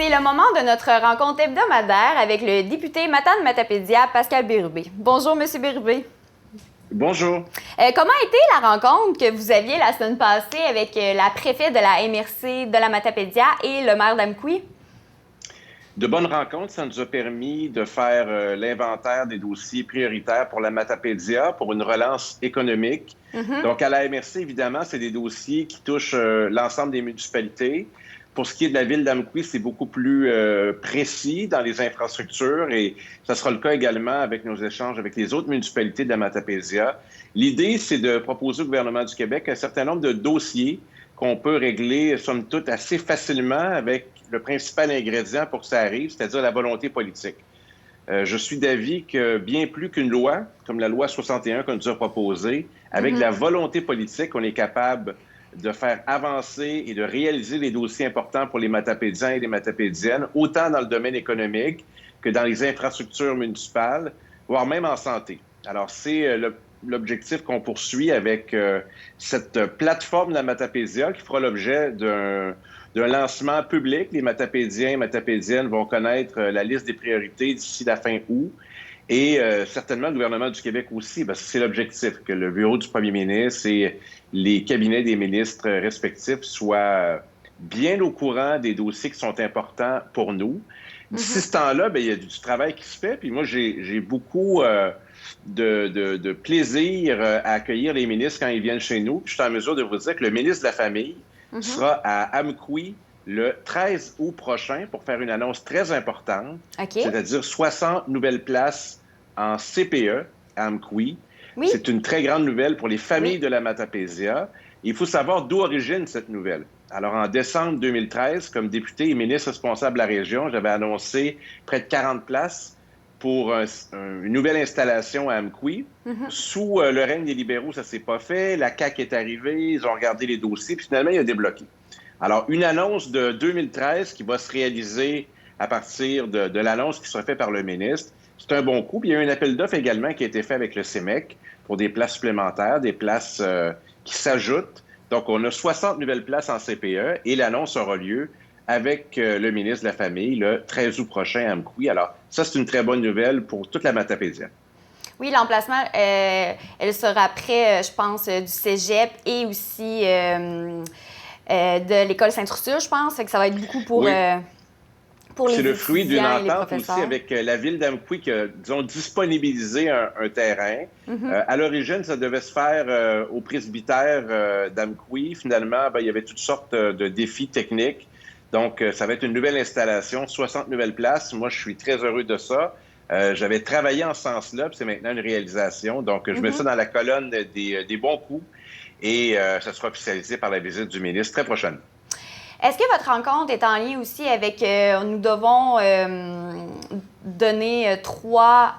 C'est le moment de notre rencontre hebdomadaire avec le député Matane-Matapédia, Pascal Bérubé. Bonjour, M. Bérubé. Bonjour. Comment a été la rencontre que vous aviez la semaine passée avec la préfète de la MRC de la Matapédia et le maire d'Amqui? De bonnes rencontres, ça nous a permis de faire l'inventaire des dossiers prioritaires pour la Matapédia, pour une relance économique. Donc, à la MRC, évidemment, c'est des dossiers qui touchent l'ensemble des municipalités. Pour ce qui est de la ville d'Amqui, c'est beaucoup plus précis dans les infrastructures et ça sera le cas également avec nos échanges avec les autres municipalités de la Matapédia. L'idée, c'est de proposer au gouvernement du Québec un certain nombre de dossiers qu'on peut régler, somme toute, assez facilement avec le principal ingrédient pour que ça arrive, c'est-à-dire la volonté politique. Je suis d'avis que bien plus qu'une loi, comme la loi 61 qu'on nous a proposée, avec la volonté politique, on est capable de faire avancer et de réaliser les dossiers importants pour les Matapédiens et les Matapédiennes, autant dans le domaine économique que dans les infrastructures municipales, voire même en santé. Alors, c'est l'objectif qu'on poursuit avec cette plateforme de la Matapédia qui fera l'objet d'un lancement public. Les Matapédiens et Matapédiennes vont connaître la liste des priorités d'ici la fin août. Et certainement le gouvernement du Québec aussi, parce que c'est l'objectif, que le bureau du premier ministre et les cabinets des ministres respectifs soient bien au courant des dossiers qui sont importants pour nous. D'ici ce temps-là, il y a du travail qui se fait. Puis moi, j'ai beaucoup de plaisir à accueillir les ministres quand ils viennent chez nous. Puis je suis en mesure de vous dire que le ministre de la Famille sera à Amqui le 13 août prochain pour faire une annonce très importante, c'est-à-dire 60 nouvelles places en CPE à Amqui. Oui. C'est une très grande nouvelle pour les familles de la Matapédia. Il faut savoir d'où origine cette nouvelle. Alors, en décembre 2013, comme député et ministre responsable de la région, j'avais annoncé près de 40 places pour une nouvelle installation à Amqui. Sous le règne des libéraux, ça ne s'est pas fait. La CAQ est arrivée, ils ont regardé les dossiers, puis finalement, il a débloqué. Alors, une annonce de 2013 qui va se réaliser à partir de l'annonce qui sera faite par le ministre, c'est un bon coup. Puis il y a eu un appel d'offres également qui a été fait avec le CEMEC pour des places supplémentaires, des places qui s'ajoutent. Donc, on a 60 nouvelles places en CPE et l'annonce aura lieu avec le ministre de la Famille le 13 août prochain à Amqui. Alors, ça, c'est une très bonne nouvelle pour toute la Matapédia. Oui, l'emplacement, elle sera près, je pense, du cégep et aussi de l'école Sainte-Ursule, je pense. Que ça va être beaucoup pour, oui. Pour les c'est le fruit d'une entente aussi professeurs. avec la ville d'Amqui qui a, disons, disponibilisé un terrain. À l'origine, ça devait se faire au presbytère d'Amqui. Finalement, il y avait toutes sortes de défis techniques. Donc, ça va être une nouvelle installation, 60 nouvelles places. Moi, je suis très heureux de ça. J'avais travaillé en ce sens-là, puis c'est maintenant une réalisation. Donc, je mets ça dans la colonne des bons coups et ça sera officialisé par la visite du ministre très prochainement. Est-ce que votre rencontre est en lien aussi avec... nous devons donner trois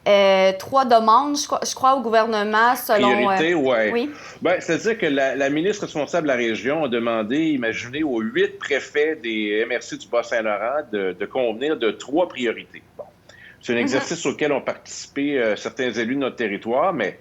demandes, je crois, au gouvernement selon... Priorité, oui. Bien, c'est-à-dire que la ministre responsable de la région a demandé, imaginez, aux 8 préfets des MRC du Bas-Saint-Laurent de convenir de 3 priorités. Bon, c'est un exercice auquel ont participé certains élus de notre territoire, mais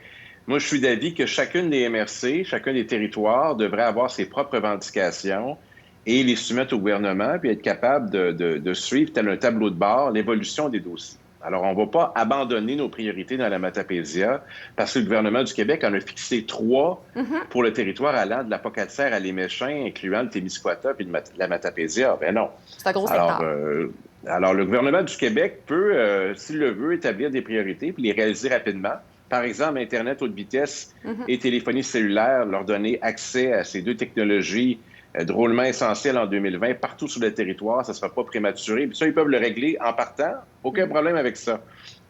moi, je suis d'avis que chacune des MRC, chacun des territoires devrait avoir ses propres revendications et les soumettre au gouvernement, puis être capable de suivre, tel un tableau de bord, l'évolution des dossiers. Alors, on ne va pas abandonner nos priorités dans la Matapédia parce que le gouvernement du Québec en a fixé 3 pour le territoire allant de la Pocatière à l'Éméchin, incluant le Témiscouata puis la Matapédia. Ben non. C'est un gros secteur. Alors, le gouvernement du Québec peut, s'il le veut, établir des priorités puis les réaliser rapidement. Par exemple, Internet haute vitesse et téléphonie cellulaire, leur donner accès à ces 2 technologies drôlement essentielles en 2020 partout sur le territoire. Ça ne sera pas prématuré. Puis ça, ils peuvent le régler en partant. Aucun problème avec ça.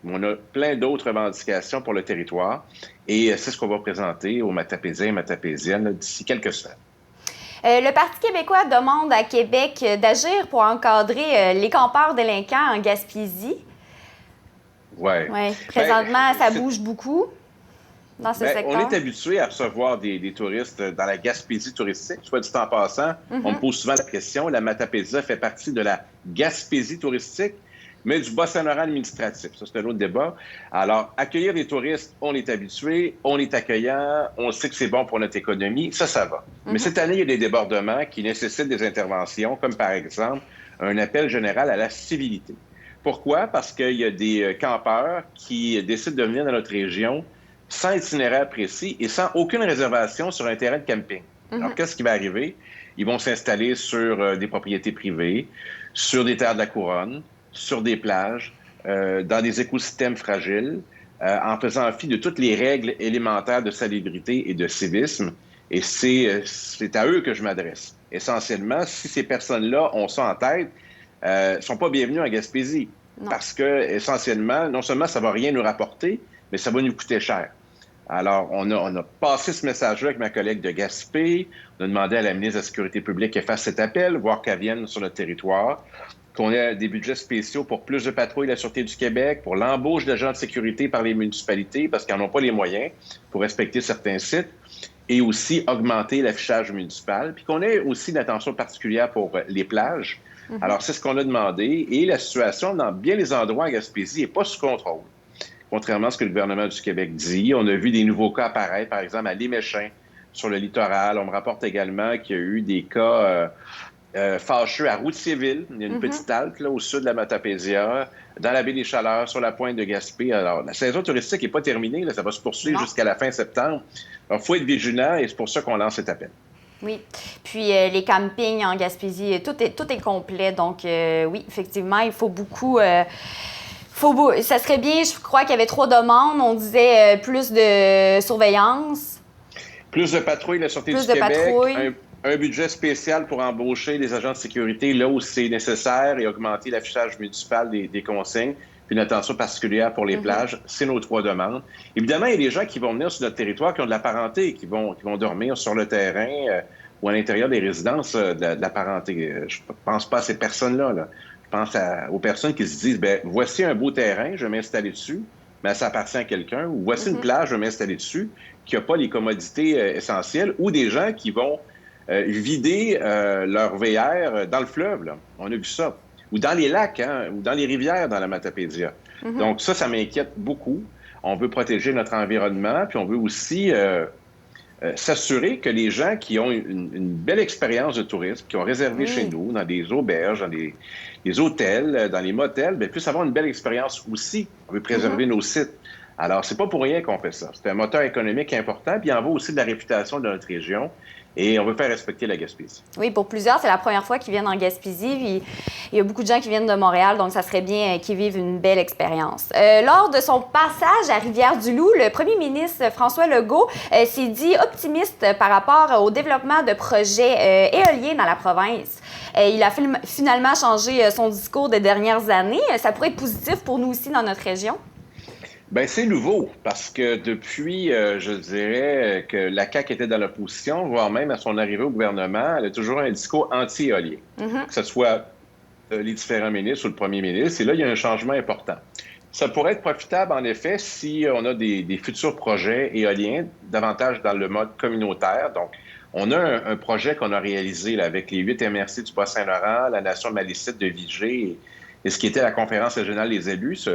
On a plein d'autres revendications pour le territoire et c'est ce qu'on va présenter aux Matapédiens et Matapédiennes d'ici quelques semaines. Le Parti québécois demande à Québec d'agir pour encadrer les campeurs délinquants en Gaspésie. Oui. Présentement, ça bouge beaucoup dans ce secteur. On est habitué à recevoir des touristes dans la Gaspésie touristique. Soit dit en passant, on me pose souvent la question, la Matapédia fait partie de la Gaspésie touristique, mais du Bas-Saint-Laurent administratif. Ça, c'est un autre débat. Alors, accueillir des touristes, on est habitué, on est accueillant, on sait que c'est bon pour notre économie, ça va. Mais cette année, il y a des débordements qui nécessitent des interventions, comme par exemple un appel général à la civilité. Pourquoi? Parce qu'il y a des campeurs qui décident de venir dans notre région sans itinéraire précis et sans aucune réservation sur un terrain de camping. Alors, qu'est-ce qui va arriver? Ils vont s'installer sur des propriétés privées, sur des terres de la couronne, sur des plages, dans des écosystèmes fragiles, en faisant fi de toutes les règles élémentaires de salubrité et de civisme. Et c'est à eux que je m'adresse. Essentiellement, si ces personnes-là ont ça en tête, ne sont pas bienvenus en Gaspésie. Non. Parce que, essentiellement, non seulement ça ne va rien nous rapporter, mais ça va nous coûter cher. Alors, on a passé ce message-là avec ma collègue de Gaspé. On a demandé à la ministre de la Sécurité publique qu'elle fasse cet appel, voir qu'elle vienne sur notre territoire, qu'on ait des budgets spéciaux pour plus de patrouilles de la Sûreté du Québec, pour l'embauche d'agents de sécurité par les municipalités, parce qu'ils n'en ont pas les moyens pour respecter certains sites, et aussi augmenter l'affichage municipal, puis qu'on ait aussi une attention particulière pour les plages. Alors, c'est ce qu'on a demandé, et la situation dans bien les endroits à Gaspésie n'est pas sous contrôle. Contrairement à ce que le gouvernement du Québec dit, on a vu des nouveaux cas apparaître, par exemple, à Léméchin, sur le littoral. On me rapporte également qu'il y a eu des cas fâcheux à Routiéville. Il y a une petite halte là, au sud de la Matapédia, dans la baie des Chaleurs, sur la pointe de Gaspé. Alors, la saison touristique n'est pas terminée. Là, ça va se poursuivre jusqu'à la fin septembre. Alors, il faut être vigilant et c'est pour ça qu'on lance cet appel. Oui. Puis les campings en Gaspésie, tout est complet. Donc, oui, effectivement, il faut beaucoup... ça serait bien, je crois qu'il y avait 3 demandes. On disait plus de surveillance. Plus de patrouilles de la Sûreté du Québec. Un budget spécial pour embaucher des agents de sécurité là où c'est nécessaire et augmenter l'affichage municipal des consignes. Puis une attention particulière pour les plages. C'est nos 3 demandes. Évidemment, il y a des gens qui vont venir sur notre territoire qui ont de la parenté, qui vont dormir sur le terrain ou à l'intérieur des résidences de la parenté. Je ne pense pas à ces personnes-là. Là. Je pense aux personnes qui se disent, bien, voici un beau terrain, je vais m'installer dessus, mais ça appartient à quelqu'un. Ou voici une plage, je vais m'installer dessus, qui n'a pas les commodités essentielles. Ou des gens qui vont vider leur VR dans le fleuve. Là. On a vu ça. Ou dans les lacs, ou dans les rivières dans la Matapédia. Donc ça m'inquiète beaucoup. On veut protéger notre environnement, puis on veut aussi s'assurer que les gens qui ont une belle expérience de tourisme, qui ont réservé chez nous, dans des auberges, dans des hôtels, dans les motels, bien, puissent avoir une belle expérience aussi. On veut préserver nos sites. Alors, c'est pas pour rien qu'on fait ça. C'est un moteur économique important, puis il en va aussi de la réputation de notre région. Et on veut faire respecter la Gaspésie. Oui, pour plusieurs, c'est la première fois qu'ils viennent en Gaspésie. Puis il y a beaucoup de gens qui viennent de Montréal, donc ça serait bien qu'ils vivent une belle expérience. Lors de son passage à Rivière-du-Loup, le premier ministre François Legault s'est dit optimiste par rapport au développement de projets éoliens dans la province. Il a finalement changé son discours des dernières années. Ça pourrait être positif pour nous aussi dans notre région? Bien, c'est nouveau, parce que depuis, je dirais, que la CAQ était dans l'opposition, voire même à son arrivée au gouvernement, elle a toujours un discours anti-éolien, que ce soit les différents ministres ou le premier ministre. Et là, il y a un changement important. Ça pourrait être profitable, en effet, si on a des futurs projets éoliens, davantage dans le mode communautaire. Donc, on a un projet qu'on a réalisé là, avec les 8 MRC du Bas-Saint-Laurent, la Nation malicite de Vigée et ce qui était la conférence régionale des élus.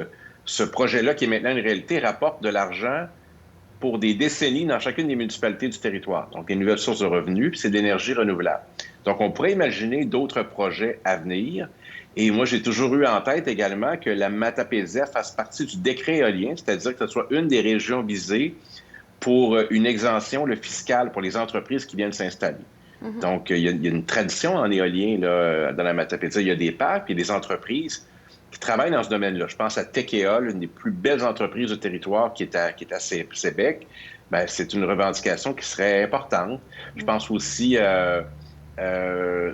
Ce projet-là, qui est maintenant une réalité, rapporte de l'argent pour des décennies dans chacune des municipalités du territoire. Donc, des nouvelles sources de revenus, puis c'est d'énergie renouvelable. Donc, on pourrait imaginer d'autres projets à venir. Et moi, j'ai toujours eu en tête également que la Matapédia fasse partie du décret éolien, c'est-à-dire que ce soit une des régions visées pour une exemption fiscale pour les entreprises qui viennent s'installer. Donc, il y a une tradition en éolien là, dans la Matapédia. Il y a des parcs, puis des entreprises qui travaillent dans ce domaine-là. Je pense à Techéol, une des plus belles entreprises du territoire qui est à Sébec. Bien, c'est une revendication qui serait importante. Je pense aussi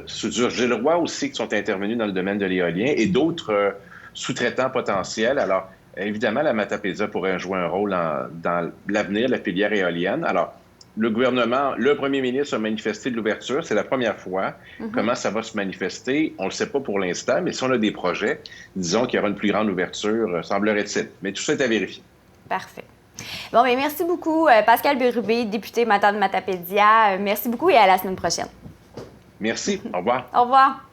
Soudure-Gilroy aussi qui sont intervenus dans le domaine de l'éolien et d'autres sous-traitants potentiels. Alors, évidemment, la Matapédia pourrait jouer un rôle dans l'avenir de la filière éolienne. Alors, le gouvernement, le premier ministre a manifesté de l'ouverture. C'est la première fois. Comment ça va se manifester? On ne le sait pas pour l'instant, mais si on a des projets, disons qu'il y aura une plus grande ouverture, semblerait-il. Mais tout ça est à vérifier. Parfait. Bon, bien, merci beaucoup, Pascal Bérubé, député de Matapédia. Merci beaucoup et à la semaine prochaine. Merci. Au revoir. Au revoir.